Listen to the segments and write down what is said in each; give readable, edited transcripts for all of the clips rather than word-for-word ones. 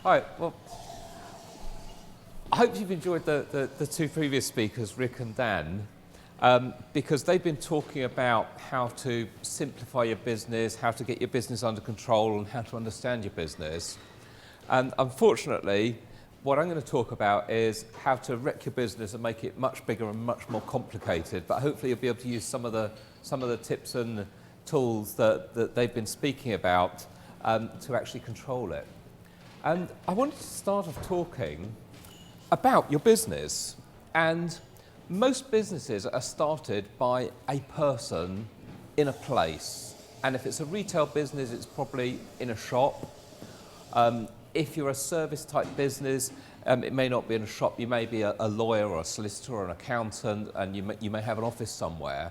Hi. Well, I hope you've enjoyed the two previous speakers, Rick and Dan, because they've been talking about how to simplify your business, how to get your business under control, and how to understand your business. And unfortunately, what I'm going to talk about is how to wreck your business and make it much bigger and much more complicated. But hopefully you'll be able to use some of the tips and tools that they've been speaking about to actually control it. And I wanted to start off talking about your business. And most businesses are started by a person in a place. And if it's a retail business, it's probably in a shop. If you're a service type business, it may not be in a shop. You may be a lawyer or a solicitor or an accountant, and you may have an office somewhere.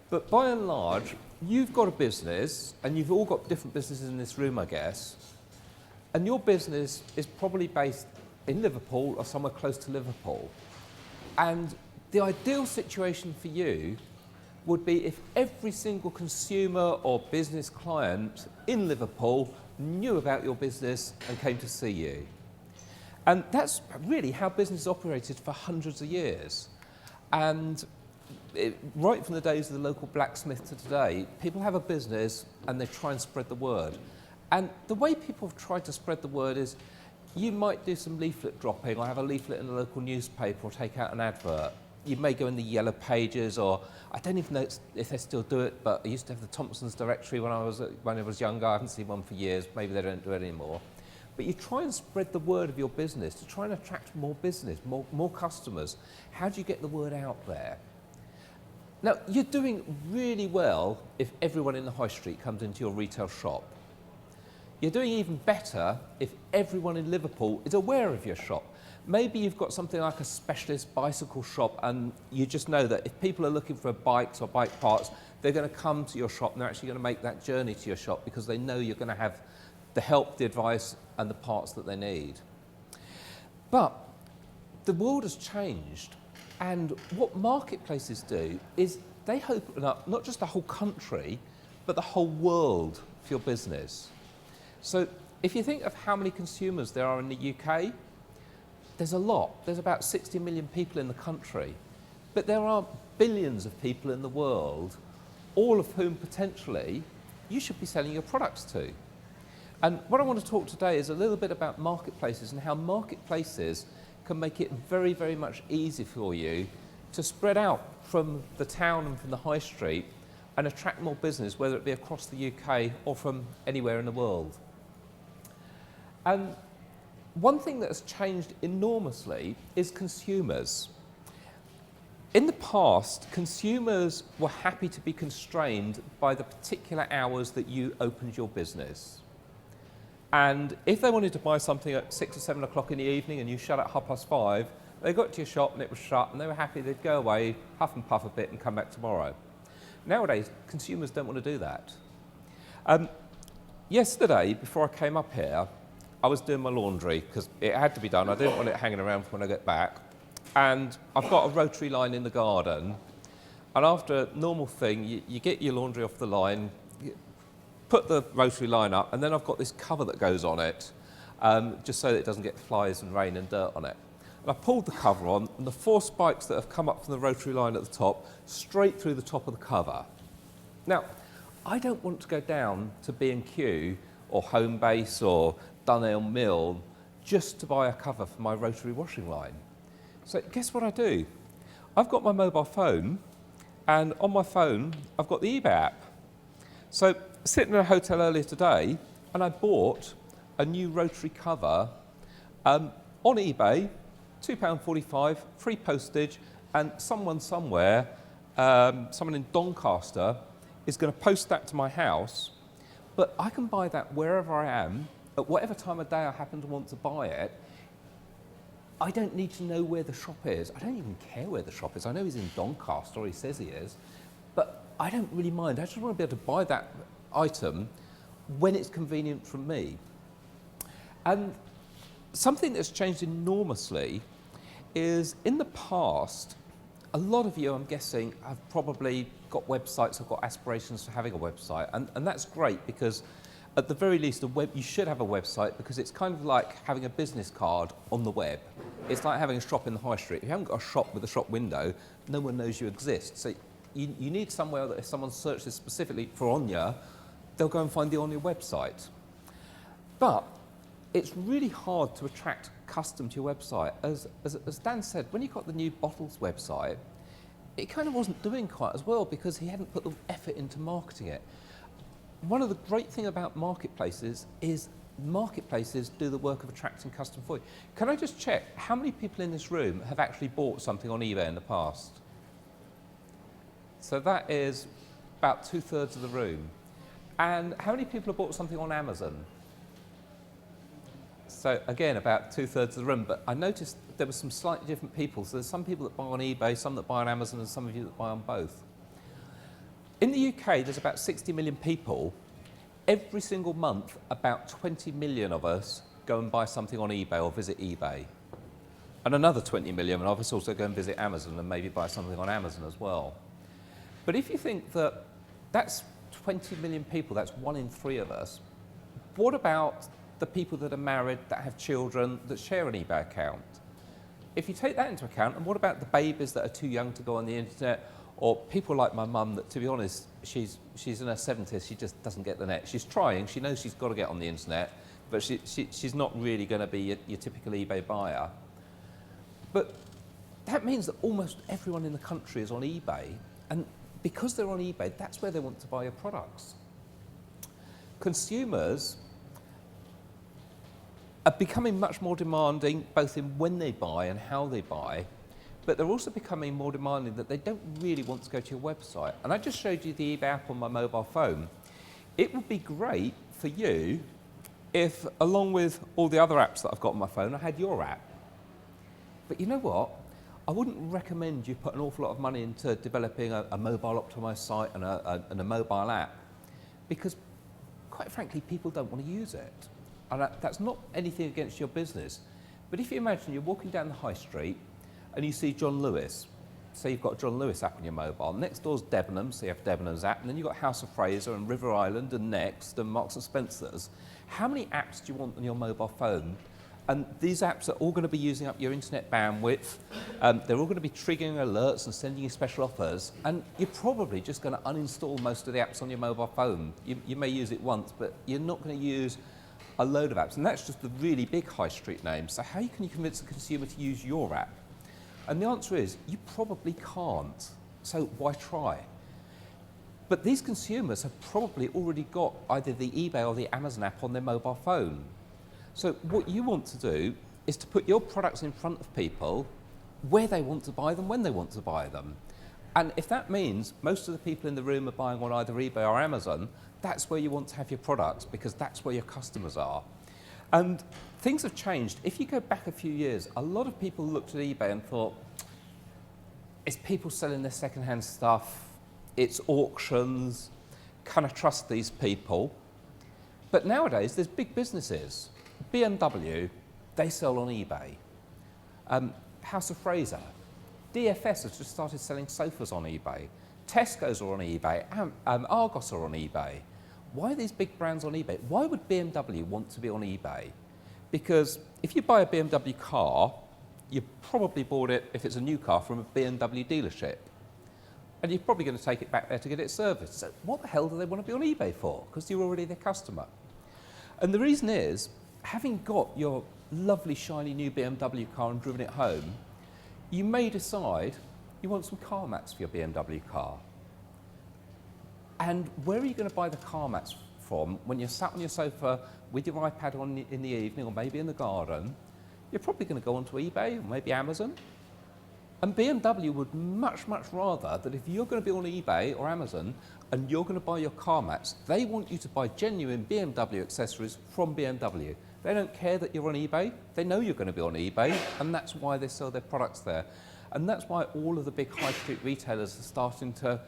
But by and large, you've got a business, and you've all got different businesses in this room, I guess. And your business is probably based in Liverpool or somewhere close to Liverpool. And the ideal situation for you would be if every single consumer or business client in Liverpool knew about your business and came to see you. And that's really how business operated for hundreds of years. And right from the days of the local blacksmith to today, people have a business and they try and spread the word. And the way people have tried to spread the word is you might do some leaflet dropping, or have a leaflet in the local newspaper, or take out an advert. You may go in the yellow pages, or I don't even know if they still do it, but I used to have the Thompson's directory when I was younger. I haven't seen one for years. Maybe they don't do it anymore. But you try and spread the word of your business to try and attract more business, more customers. How do you get the word out there? Now, you're doing really well if everyone in the high street comes into your retail shop. You're doing even better if everyone in Liverpool is aware of your shop. Maybe you've got something like a specialist bicycle shop, and you just know that if people are looking for bikes or bike parts, they're going to come to your shop and they're actually going to make that journey to your shop because they know you're going to have the help, the advice and the parts that they need. But the world has changed, and what marketplaces do is they open up not just the whole country, but the whole world for your business. So if you think of how many consumers there are in the UK, there's a lot. There's about 60 million people in the country. But there are billions of people in the world, all of whom potentially you should be selling your products to. And what I want to talk today is a little bit about marketplaces and how marketplaces can make it very, very much easy for you to spread out from the town and from the high street and attract more business, whether it be across the UK or from anywhere in the world. And one thing that has changed enormously is consumers. In the past, consumers were happy to be constrained by the particular hours that you opened your business. And if they wanted to buy something at 6 or 7 o'clock in the evening and you shut at 5:30, they got to your shop and it was shut and they were happy. They'd go away, huff and puff a bit and come back tomorrow. Nowadays, consumers don't want to do that. Yesterday, before I came up here, I was doing my laundry because it had to be done. I didn't want it hanging around for when I get back. And I've got a rotary line in the garden. And after a normal thing, you get your laundry off the line, put the rotary line up, and then I've got this cover that goes on it, just so that it doesn't get flies and rain and dirt on it. And I pulled the cover on, and the 4 spikes that have come up from the rotary line at the top, straight through the top of the cover. Now, I don't want to go down to B&Q or Homebase or Dunelm Mill just to buy a cover for my rotary washing line. So guess what I do? I've got my mobile phone, and on my phone I've got the eBay app. So sitting in a hotel earlier today, and I bought a new rotary cover on eBay, £2.45, free postage, and someone somewhere, someone in Doncaster, is going to post that to my house. But I can buy that wherever I am, at whatever time of day I happen to want to buy it. I don't need to know where the shop is. I don't even care where the shop is. I know he's in Doncaster, or he says he is, but I don't really mind. I just want to be able to buy that item when it's convenient for me. And something that's changed enormously is in the past, a lot of you, I'm guessing, have probably got websites, have got aspirations for having a website, and that's great because at the very least, you should have a website, because it's kind of like having a business card on the web. It's like having a shop in the high street. If you haven't got a shop with a shop window, no one knows you exist. So you need somewhere that if someone searches specifically for Onya, they'll go and find the Onya website. But it's really hard to attract custom to your website. As Dan said, when you got the new bottles website, it kind of wasn't doing quite as well because he hadn't put the effort into marketing it. One of the great things about marketplaces is marketplaces do the work of attracting custom for you. Can I just check, how many people in this room have actually bought something on eBay in the past? So that is about 2/3 of the room. And how many people have bought something on Amazon? So again, about 2/3 of the room, but I noticed there were some slightly different people. So there's some people that buy on eBay, some that buy on Amazon, and some of you that buy on both. In the UK, there's about 60 million people. Every single month, about 20 million of us go and buy something on eBay or visit eBay. And another 20 million of us also go and visit Amazon and maybe buy something on Amazon as well. But if you think that that's 20 million people, that's 1 in 3 of us, what about the people that are married, that have children, that share an eBay account? If you take that into account, and what about the babies that are too young to go on the internet, or people like my mum that, to be honest, she's in her 70s, she just doesn't get the net. She's trying, she knows she's got to get on the internet, but she's not really going to be your typical eBay buyer. But that means that almost everyone in the country is on eBay, and because they're on eBay, that's where they want to buy your products. Consumers are becoming much more demanding, both in when they buy and how they buy, but they're also becoming more demanding that they don't really want to go to your website. And I just showed you the eBay app on my mobile phone. It would be great for you if, along with all the other apps that I've got on my phone, I had your app. But you know what? I wouldn't recommend you put an awful lot of money into developing a mobile optimized site and a mobile app, because quite frankly, people don't want to use it. And that's not anything against your business. But if you imagine you're walking down the high street and you see John Lewis, say you've got a John Lewis app on your mobile, next door's Debenhams, so you have Debenhams app, and then you've got House of Fraser and River Island and Next and Marks and Spencer's. How many apps do you want on your mobile phone? And these apps are all going to be using up your internet bandwidth. They're all going to be triggering alerts and sending you special offers. And you're probably just going to uninstall most of the apps on your mobile phone. You may use it once, but you're not going to use a load of apps. And that's just the really big high street names. So how can you convince the consumer to use your app? And the answer is, you probably can't. So why try? But these consumers have probably already got either the eBay or the Amazon app on their mobile phone. So what you want to do is to put your products in front of people where they want to buy them, when they want to buy them. And if that means most of the people in the room are buying on either eBay or Amazon, that's where you want to have your products, because that's where your customers are. And things have changed. If you go back a few years, a lot of people looked at eBay and thought, it's people selling their secondhand stuff, it's auctions, can I trust these people? But nowadays, there's big businesses. BMW, they sell on eBay. House of Fraser, DFS has just started selling sofas on eBay. Tesco's are on eBay, Argos are on eBay. Why are these big brands on eBay? Why would BMW want to be on eBay? Because if you buy a BMW car, you probably bought it, if it's a new car, from a BMW dealership. And you're probably going to take it back there to get it serviced. So what the hell do they want to be on eBay for? Because you're already their customer. And the reason is, having got your lovely shiny new BMW car and driven it home, you may decide you want some car mats for your BMW car. And where are you going to buy the car mats from when you're sat on your sofa with your iPad on in the evening, or maybe in the garden? You're probably going to go onto eBay or maybe Amazon. And BMW would much, much rather that if you're going to be on eBay or Amazon and you're going to buy your car mats, they want you to buy genuine BMW accessories from BMW. They don't care that you're on eBay. They know you're going to be on eBay, and that's why they sell their products there. And that's why all of the big high street retailers are starting to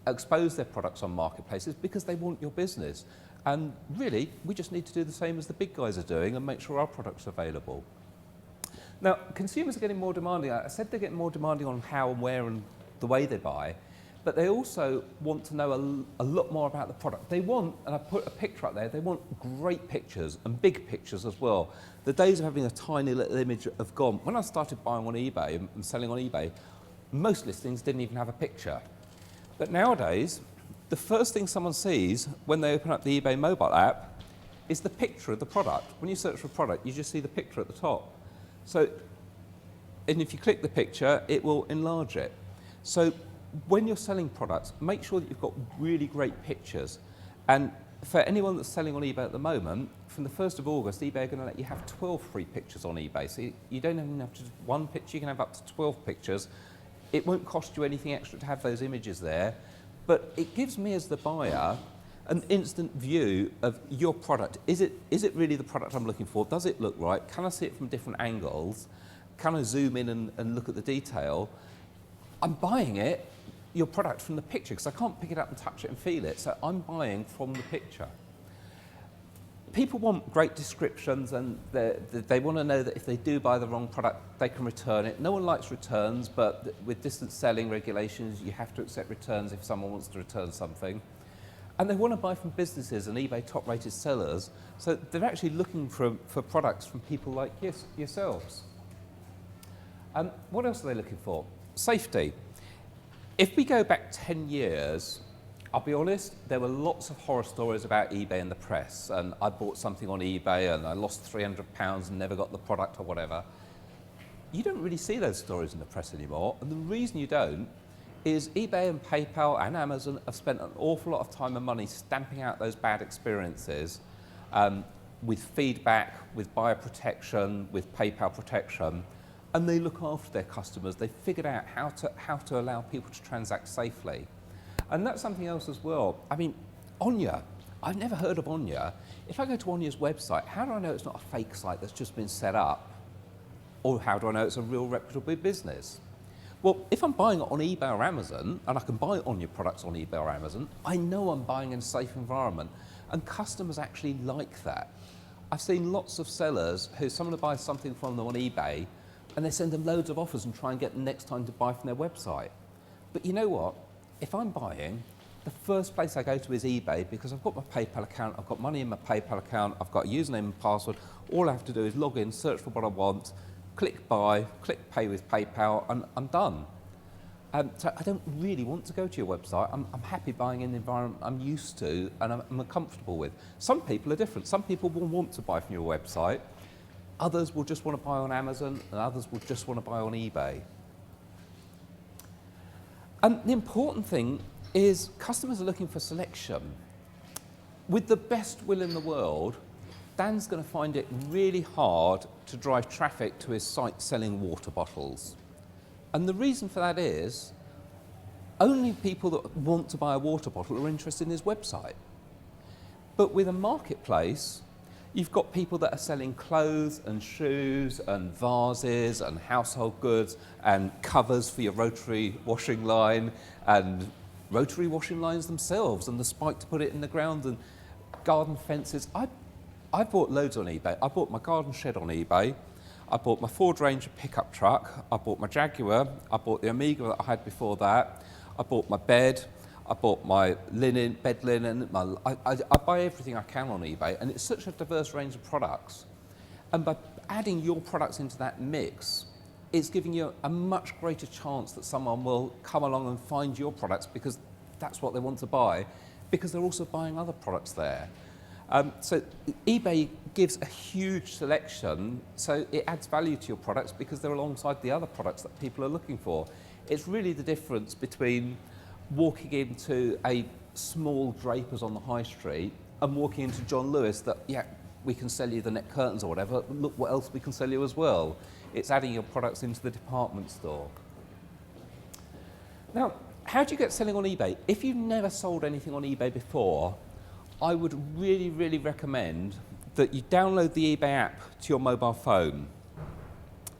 expose their products on marketplaces, because they want your business. And really, we just need to do the same as the big guys are doing and make sure our products are available. Now, consumers are getting more demanding. I said they're getting more demanding on how and where and the way they buy. but they also want to know a lot more about the product. They want, and I put a picture up there, they want great pictures and big pictures as well. The days of having a tiny little image have gone. When I started buying on eBay and selling on eBay, most listings didn't even have a picture. But nowadays, the first thing someone sees when they open up the eBay mobile app is the picture of the product. When you search for a product, you just see the picture at the top. So, and if you click the picture, it will enlarge it. So when you're selling products, make sure that you've got really great pictures. And for anyone that's selling on eBay at the moment, from the 1st of August, eBay are going to let you have 12 free pictures on eBay. So you don't even have just one picture, you can have up to 12 pictures. It won't cost you anything extra to have those images there, but it gives me as the buyer an instant view of your product. Is it really the product I'm looking for? Does it look right? Can I see it from different angles? Can I zoom in and look at the detail? I'm buying your product from the picture, because I can't pick it up and touch it and feel it, so I'm buying from the picture. People want great descriptions, and they want to know that if they do buy the wrong product, they can return it. No one likes returns, but with distance selling regulations, you have to accept returns if someone wants to return something. And they want to buy from businesses and eBay top-rated sellers, so they're actually looking for products from people like yourselves. What else are they looking for? Safety. If we go back 10 years, I'll be honest, there were lots of horror stories about eBay in the press, and I bought something on eBay and I lost £300 and never got the product or whatever. You don't really see those stories in the press anymore, and the reason you don't is eBay and PayPal and Amazon have spent an awful lot of time and money stamping out those bad experiences with feedback, with buyer protection, with PayPal protection, and they look after their customers. They've figured out how to allow people to transact safely. And that's something else as well. I mean, Onya, I've never heard of Onya. If I go to Onya's website, how do I know it's not a fake site that's just been set up? Or how do I know it's a real reputable business? Well, if I'm buying it on eBay or Amazon, and I can buy Onya products on eBay or Amazon, I know I'm buying in a safe environment. And customers actually like that. I've seen lots of sellers who someone will buy something from them on eBay, and they send them loads of offers and try and get them next time to buy from their website. But you know what? If I'm buying, the first place I go to is eBay, because I've got my PayPal account, I've got money in my PayPal account, I've got a username and password. All I have to do is log in, search for what I want, click buy, click pay with PayPal, and I'm done. So I don't really want to go to your website. I'm happy buying in the environment I'm used to and I'm comfortable with. Some people are different. Some people will want to buy from your website. Others will just want to buy on Amazon, and others will just want to buy on eBay. And the important thing is customers are looking for selection. With the best will in the world, Dan's going to find it really hard to drive traffic to his site selling water bottles. And the reason for that is only people that want to buy a water bottle are interested in his website. But with a marketplace, you've got people that are selling clothes and shoes and vases and household goods and covers for your rotary washing line and rotary washing lines themselves and the spike to put it in the ground and garden fences. I bought loads on eBay. I bought my garden shed on eBay. I bought my Ford Ranger pickup truck. I bought my Jaguar. I bought the Amiga that I had before that. I bought my bed. I bought my linen, bed linen. I buy everything I can on eBay, and it's such a diverse range of products. And by adding your products into that mix, it's giving you a much greater chance that someone will come along and find your products because that's what they want to buy, because they're also buying other products there. So eBay gives a huge selection, so it adds value to your products because they're alongside the other products that people are looking for. It's really the difference between walking into a small Draper's on the high street and walking into John Lewis that, yeah, we can sell you the net curtains or whatever, look what else we can sell you as well. It's adding your products into the department store. Now, how do you get selling on eBay? If you've never sold anything on eBay before, I would really, really recommend that you download the eBay app to your mobile phone.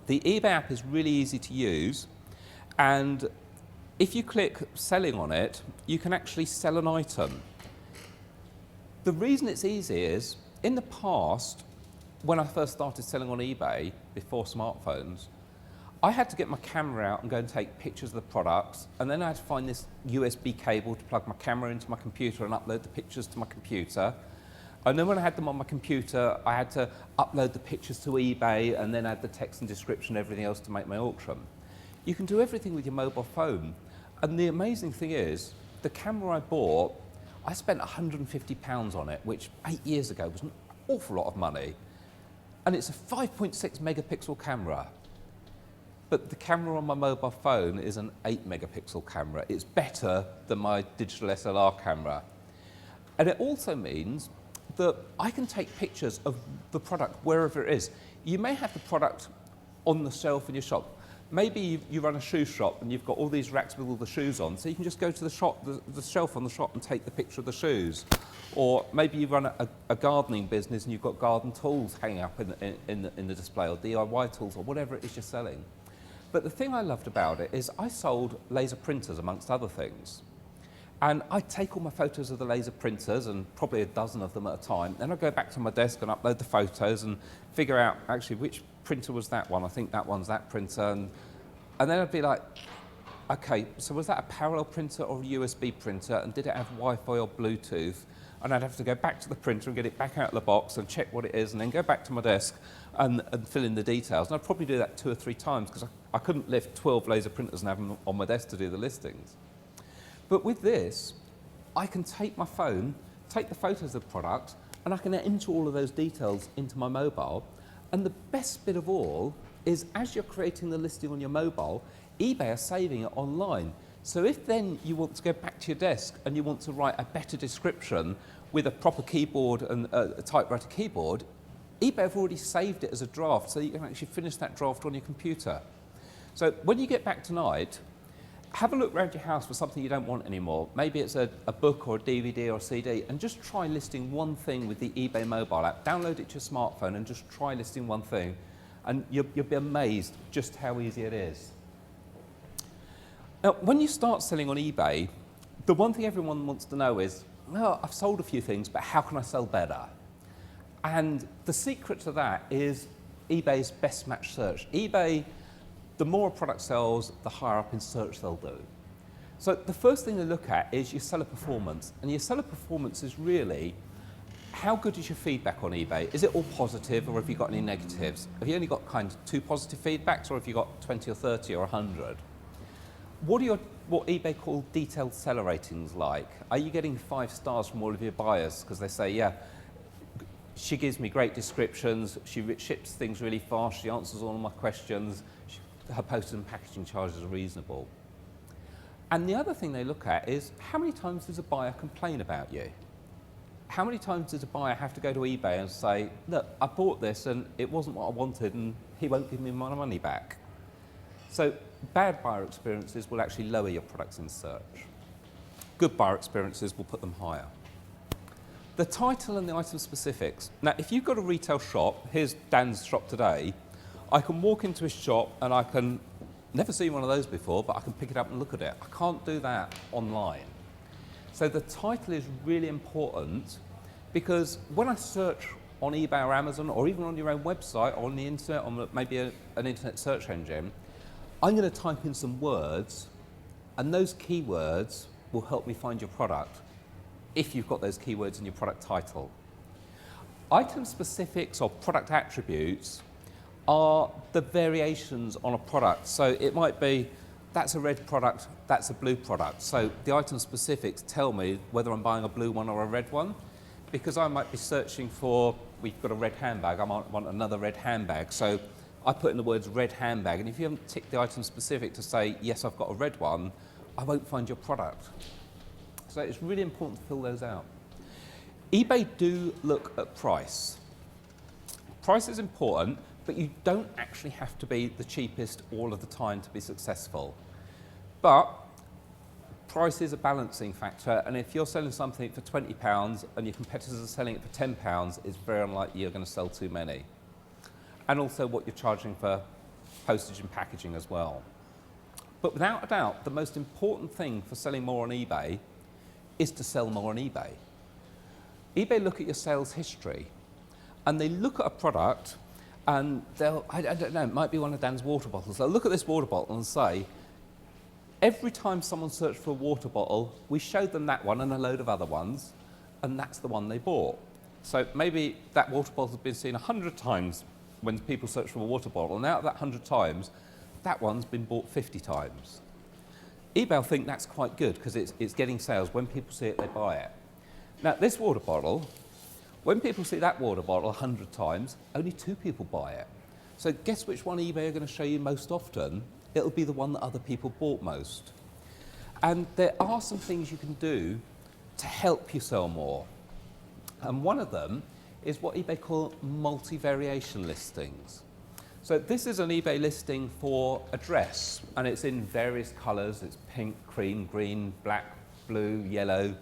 The eBay app is really easy to use, and if you click selling on it, you can actually sell an item. The reason it's easy is, in the past, when I first started selling on eBay, before smartphones, I had to get my camera out and go and take pictures of the products, and then I had to find this USB cable to plug my camera into my computer and upload the pictures to my computer. And then when I had them on my computer, I had to upload the pictures to eBay and then add the text and description and everything else to make my auction. You can do everything with your mobile phone. And the amazing thing is, the camera I bought, I spent £150 on it, which 8 years ago was an awful lot of money. And it's a 5.6 megapixel camera. But the camera on my mobile phone is an 8 megapixel camera. It's better than my digital SLR camera. And it also means that I can take pictures of the product wherever it is. You may have the product on the shelf in your shop. Maybe you run a shoe shop and you've got all these racks with all the shoes on, so you can just go to the shop, the shelf on the shop and take the picture of the shoes. Or maybe you run a gardening business and you've got garden tools hanging up in the display, or DIY tools, or whatever it is you're selling. But the thing I loved about it is I sold laser printers amongst other things. And I'd take all my photos of the laser printers, and probably a dozen of them at a time. Then I'd go back to my desk and upload the photos and figure out actually which printer was that one. I think that one's that printer. And then I'd be like, okay, so was that a parallel printer or a USB printer? And did it have Wi-Fi or Bluetooth? And I'd have to go back to the printer and get it back out of the box and check what it is, and then go back to my desk and fill in the details. And I'd probably do that 2 or 3 times because I couldn't lift 12 laser printers and have them on my desk to do the listings. But with this, I can take my phone, take the photos of the product, and I can enter all of those details into my mobile. And the best bit of all is, as you're creating the listing on your mobile, eBay are saving it online. So if then you want to go back to your desk and you want to write a better description with a proper keyboard and a typewriter keyboard, eBay have already saved it as a draft, so you can actually finish that draft on your computer. So when you get back tonight, have a look around your house for something you don't want anymore. Maybe it's a book or a DVD or a CD, and just try listing one thing with the eBay mobile app. Download it to your smartphone and just try listing one thing, and you'll be amazed just how easy it is. Now, when you start selling on eBay, the one thing everyone wants to know is, well, I've sold a few things, but how can I sell better? And the secret to that is eBay's best match search. eBay, the more a product sells, the higher up in search they'll do. So the first thing they look at is your seller performance. And your seller performance is really, how good is your feedback on eBay? Is it all positive, or have you got any negatives? Have you only got kind of 2 positive feedbacks, or have you got 20 or 30 or 100? What are what eBay call detailed seller ratings like? Are you getting 5 stars from all of your buyers because they say, yeah, she gives me great descriptions, she ships things really fast, she answers all of my questions, her postage and packaging charges are reasonable? And the other thing they look at is, how many times does a buyer complain about you? How many times does a buyer have to go to eBay and say, look, I bought this and it wasn't what I wanted and he won't give me my money back? So bad buyer experiences will actually lower your products in search. Good buyer experiences will put them higher. The title and the item specifics. Now, if you've got a retail shop, here's Dan's shop today, I can walk into his shop and I can, never seen one of those before, but I can pick it up and look at it. I can't do that online. So the title is really important, because when I search on eBay or Amazon, or even on your own website, or on the internet, or maybe an internet search engine, I'm going to type in some words, and those keywords will help me find your product, if you've got those keywords in your product title. Item specifics or product attributes are the variations on a product. So it might be, that's a red product, that's a blue product. So the item specifics tell me whether I'm buying a blue one or a red one, because I might be searching for, we've got a red handbag, I might want another red handbag. So I put in the words red handbag, and if you haven't ticked the item specific to say, yes, I've got a red one, I won't find your product. So it's really important to fill those out. eBay do look at price. Price is important, but you don't actually have to be the cheapest all of the time to be successful. But price is a balancing factor, and if you're selling something for £20 and your competitors are selling it for £10, it's very unlikely you're going to sell too many. And also what you're charging for postage and packaging as well. But without a doubt, the most important thing for selling more on eBay is to sell more on eBay. eBay look at your sales history, and they look at a product and I don't know, it might be one of Dan's water bottles. They'll look at this water bottle and say, every time someone searched for a water bottle, we showed them that one and a load of other ones, and that's the one they bought. So maybe that water bottle has been seen 100 times when people search for a water bottle, and out of that 100 times, that one's been bought 50 times. eBay will think that's quite good because it's getting sales. When people see it, they buy it. Now, this water bottle, when people see that water bottle 100 times, only 2 people buy it. So guess which one eBay are going to show you most often? It'll be the one that other people bought most. And there are some things you can do to help you sell more. And one of them is what eBay call multi-variation listings. So this is an eBay listing for a dress, and it's in various colours. It's pink, cream, green, black, blue, yellow.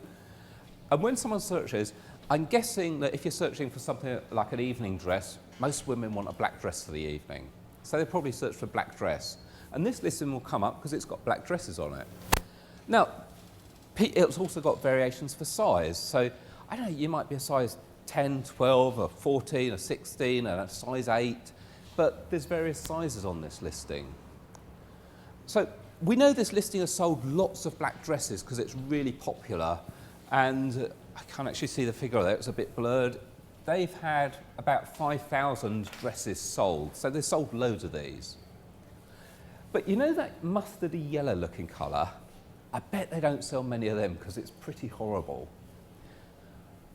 And when someone searches, I'm guessing that if you're searching for something like an evening dress, most women want a black dress for the evening. So they probably search for black dress. And this listing will come up because it's got black dresses on it. Now, it's also got variations for size. So, I don't know, you might be a size 10, 12, a 14, a 16, and a size 8. But there's various sizes on this listing. So, we know this listing has sold lots of black dresses because it's really popular. And I can't actually see the figure there, it's a bit blurred. They've had about 5,000 dresses sold. So they've sold loads of these. But you know that mustardy yellow looking colour? I bet they don't sell many of them because it's pretty horrible.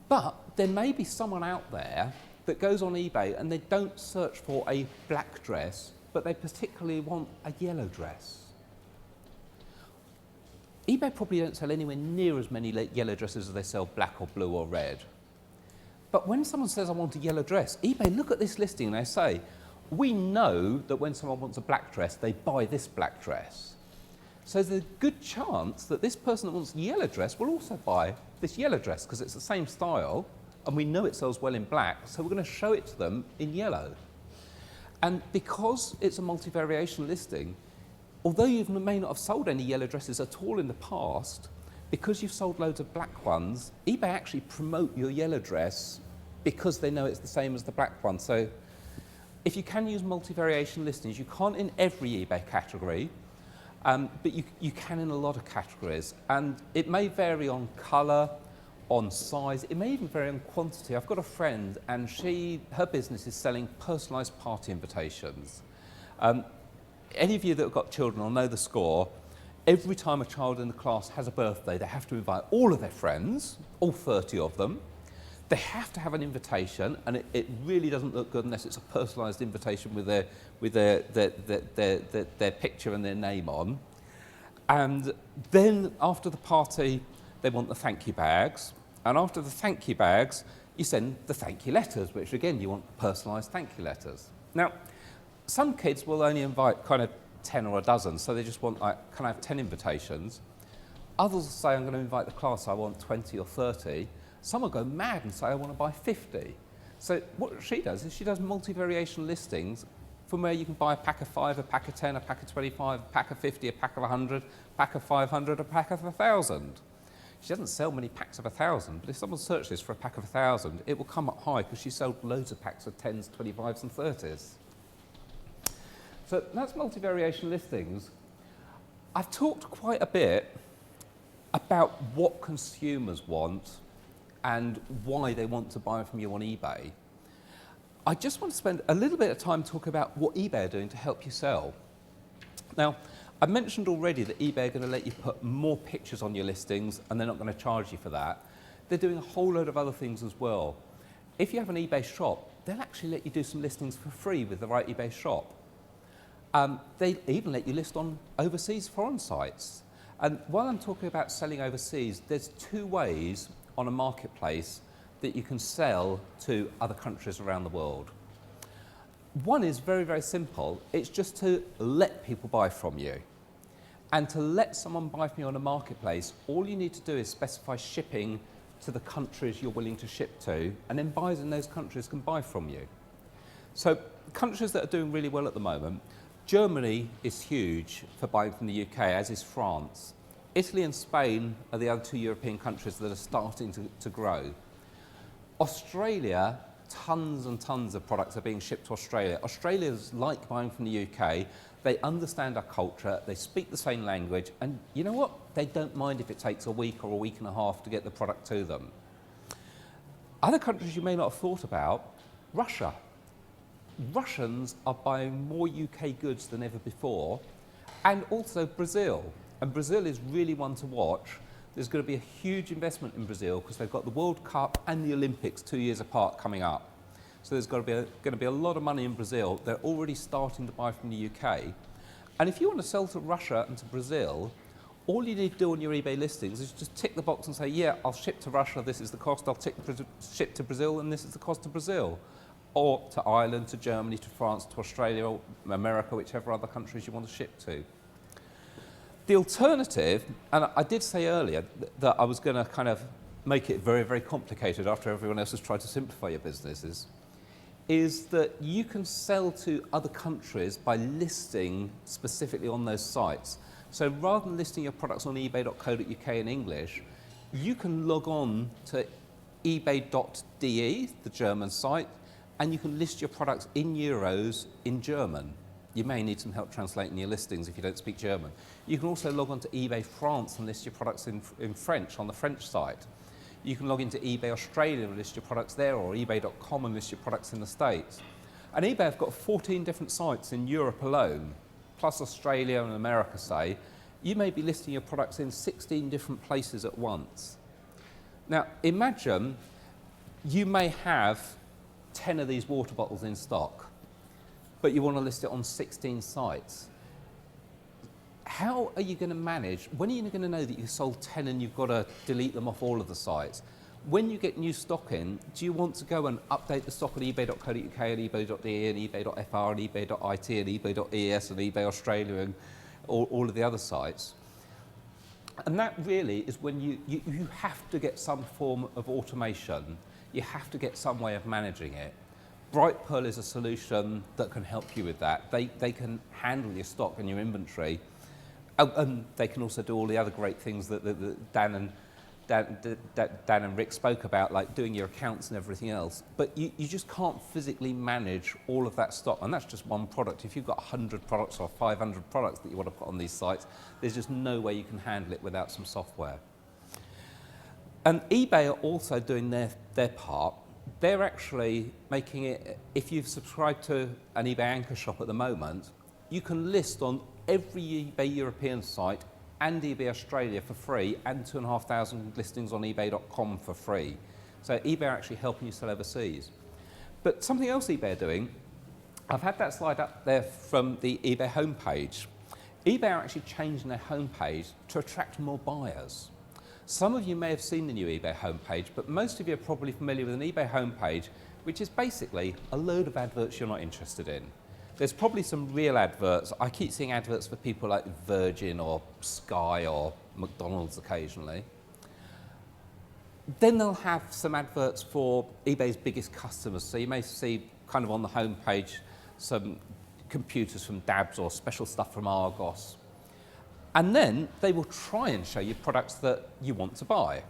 But there may be someone out there that goes on eBay and they don't search for a black dress, but they particularly want a yellow dress. eBay probably don't sell anywhere near as many yellow dresses as they sell black or blue or red. But when someone says, I want a yellow dress, eBay look at this listing and they say, we know that when someone wants a black dress, they buy this black dress. So there's a good chance that this person that wants a yellow dress will also buy this yellow dress because it's the same style and we know it sells well in black, so we're going to show it to them in yellow. And because it's a multi-variation listing, although you may not have sold any yellow dresses at all in the past, because you've sold loads of black ones, eBay actually promote your yellow dress because they know it's the same as the black one. So if you can use multi-variation listings, you can't in every eBay category, but you can in a lot of categories. And it may vary on colour, on size, it may even vary on quantity. I've got a friend and her business is selling personalised party invitations. Any of you that have got children will know the score. Every time a child in the class has a birthday, they have to invite all of their friends, all 30 of them. They have to have an invitation, and it really doesn't look good unless it's a personalised invitation with their picture and their name on. And then after the party, they want the thank you bags. And after the thank you bags, you send the thank you letters, which again, you want personalised thank you letters. Now, some kids will only invite kind of 10 or a dozen, so they just want, like, can I have 10 invitations? Others will say, I'm going to invite the class, I want 20 or 30. Some will go mad and say, I want to buy 50. So what she does is she does multi-variation listings from where you can buy a pack of 5, a pack of 10, a pack of 25, a pack of 50, a pack of 100, a pack of 500, a pack of 1,000. She doesn't sell many packs of 1,000, but if someone searches for a pack of 1,000, it will come up high because she sold loads of packs of 10s, 25s and 30s. So that's multi-variation listings. I've talked quite a bit about what consumers want and why they want to buy from you on eBay. I just want to spend a little bit of time talking about what eBay are doing to help you sell. Now, I mentioned already that eBay are going to let you put more pictures on your listings and they're not going to charge you for that. They're doing a whole load of other things as well. If you have an eBay shop, they'll actually let you do some listings for free with the right eBay shop. They even let you list on overseas foreign sites. And while I'm talking about selling overseas, there's 2 ways on a marketplace that you can sell to other countries around the world. One is very, very simple. It's just to let people buy from you. And to let someone buy from you on a marketplace, all you need to do is specify shipping to the countries you're willing to ship to, and then buyers in those countries can buy from you. So countries that are doing really well at the moment, Germany is huge for buying from the UK, as is France. Italy and Spain are the other 2 European countries that are starting to grow. Australia tons and tons of products are being shipped to Australia. Australians like buying from the UK. They understand our culture, they speak the same language, and you know what? They don't mind if it takes a week or a week and a half to get the product to them. Other countries you may not have thought about, Russia. Russians are buying more UK goods than ever before, and also Brazil. And Brazil is really one to watch. There's going to be a huge investment in Brazil because they've got the World Cup and the Olympics 2 years apart coming up. So there's going to be a lot of money in Brazil. They're already starting to buy from the UK. And if you want to sell to Russia and to Brazil, all you need to do on your eBay listings is just tick the box and say, yeah, I'll ship to Russia, this is the cost. I'll ship to Brazil, and this is the cost to Brazil. Or to Ireland, to Germany, to France, to Australia, or America, whichever other countries you want to ship to. The alternative, and I did say earlier that I was going to kind of make it very, very complicated after everyone else has tried to simplify your businesses, is that you can sell to other countries by listing specifically on those sites. So rather than listing your products on ebay.co.uk in English, you can log on to ebay.de, the German site, and you can list your products in euros in German. You may need some help translating your listings if you don't speak German. You can also log on to eBay France and list your products in French on the French site. You can log into eBay Australia and list your products there, or ebay.com and list your products in the States. And eBay have got 14 different sites in Europe alone, plus Australia and America, say. You may be listing your products in 16 different places at once. Now, imagine you may have 10 of these water bottles in stock, but you want to list it on 16 sites. How are you going to manage? When are you going to know that you sold 10 and you've got to delete them off all of the sites? When you get new stock in, do you want to go and update the stock on ebay.co.uk and ebay.de and ebay.fr and ebay.it and ebay.es and eBay Australia and all of the other sites? And that really is when you have to get some form of automation. You have to get some way of managing it. Brightpearl is a solution that can help you with that. They can handle your stock and your inventory. And they can also do all the other great things that Dan and Rick spoke about, like doing your accounts and everything else. But you just can't physically manage all of that stock. And that's just one product. If you've got 100 products or 500 products that you want to put on these sites, there's just no way you can handle it without some software. And eBay are also doing their part. They're actually making it, if you've subscribed to an eBay Anchor shop at the moment, you can list on every eBay European site and eBay Australia for free, and 2,500 listings on ebay.com for free. So eBay are actually helping you sell overseas. But something else eBay are doing, I've had that slide up there from the eBay homepage. eBay are actually changing their homepage to attract more buyers. Some of you may have seen the new eBay homepage, but most of you are probably familiar with an eBay homepage, which is basically a load of adverts you're not interested in. There's probably some real adverts. I keep seeing adverts for people like Virgin or Sky or McDonald's occasionally. Then they'll have some adverts for eBay's biggest customers. So you may see kind of on the homepage some computers from Dabs or special stuff from Argos. And then they will try and show you products that you want to buy.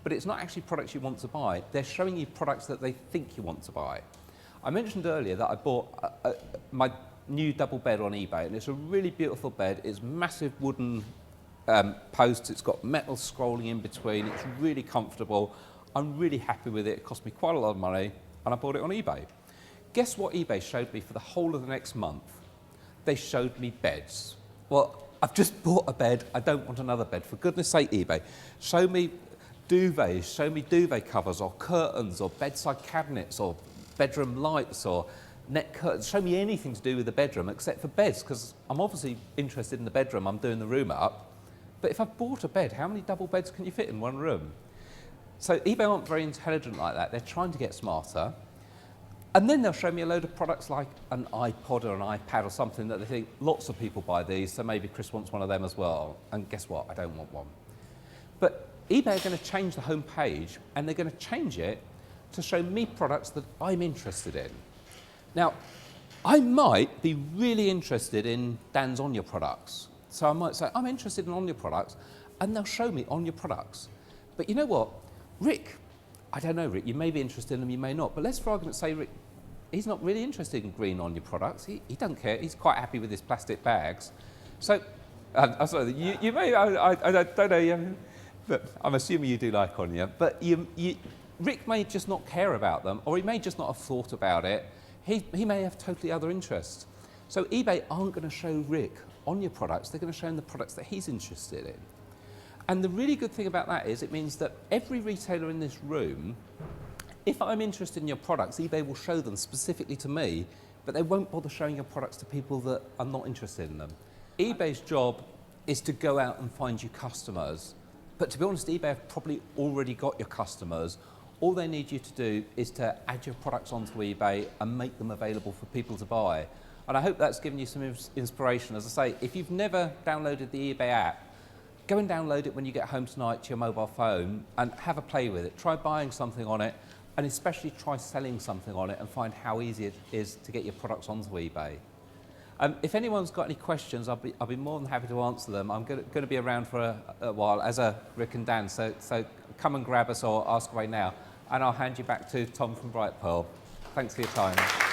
But it's not actually products you want to buy. They're showing you products that they think you want to buy. I mentioned earlier that I bought my new double bed on eBay, and it's a really beautiful bed. It's massive wooden posts. It's got metal scrolling in between. It's really comfortable. I'm really happy with it. It cost me quite a lot of money, and I bought it on eBay. Guess what eBay showed me for the whole of the next month? They showed me beds. Well, I've just bought a bed. I don't want another bed. For goodness sake, eBay, show me duvets, show me duvet covers or curtains or bedside cabinets or bedroom lights or net curtains. Show me anything to do with the bedroom except for beds, because I'm obviously interested in the bedroom. I'm doing the room up. But if I've bought a bed, how many double beds can you fit in one room? So eBay aren't very intelligent like that. They're trying to get smarter. And then they'll show me a load of products like an iPod or an iPad or something that they think lots of people buy these, so maybe Chris wants one of them as well. And guess what? I don't want one. But eBay are going to change the homepage, and they're going to change it to show me products that I'm interested in. Now, I might be really interested in Dan's On Your products. So I might say, I'm interested in On Your products, and they'll show me On Your products. But you know what? Rick, I don't know, Rick, you may be interested in them, you may not, but let's for argument's sake, Rick, he's not really interested in green on your products. He doesn't care. He's quite happy with his plastic bags. So, I'm sorry, you may, I don't know, but I'm assuming you do like on you, but Rick may just not care about them, or he may just not have thought about it. He may have totally other interests. So eBay aren't going to show Rick on your products, they're going to show him the products that he's interested in. And the really good thing about that is it means that every retailer in this room, if I'm interested in your products, eBay will show them specifically to me, but they won't bother showing your products to people that are not interested in them. eBay's job is to go out and find you customers. But to be honest, eBay have probably already got your customers. All they need you to do is to add your products onto eBay and make them available for people to buy. And I hope that's given you some inspiration. As I say, if you've never downloaded the eBay app, go and download it when you get home tonight to your mobile phone and have a play with it. Try buying something on it, and especially try selling something on it and find how easy it is to get your products onto eBay. If anyone's got any questions, I'll be more than happy to answer them. I'm going to be around for a while, as are Rick and Dan, so come and grab us or ask away now, and I'll hand you back to Tom from Brightpearl. Thanks for your time.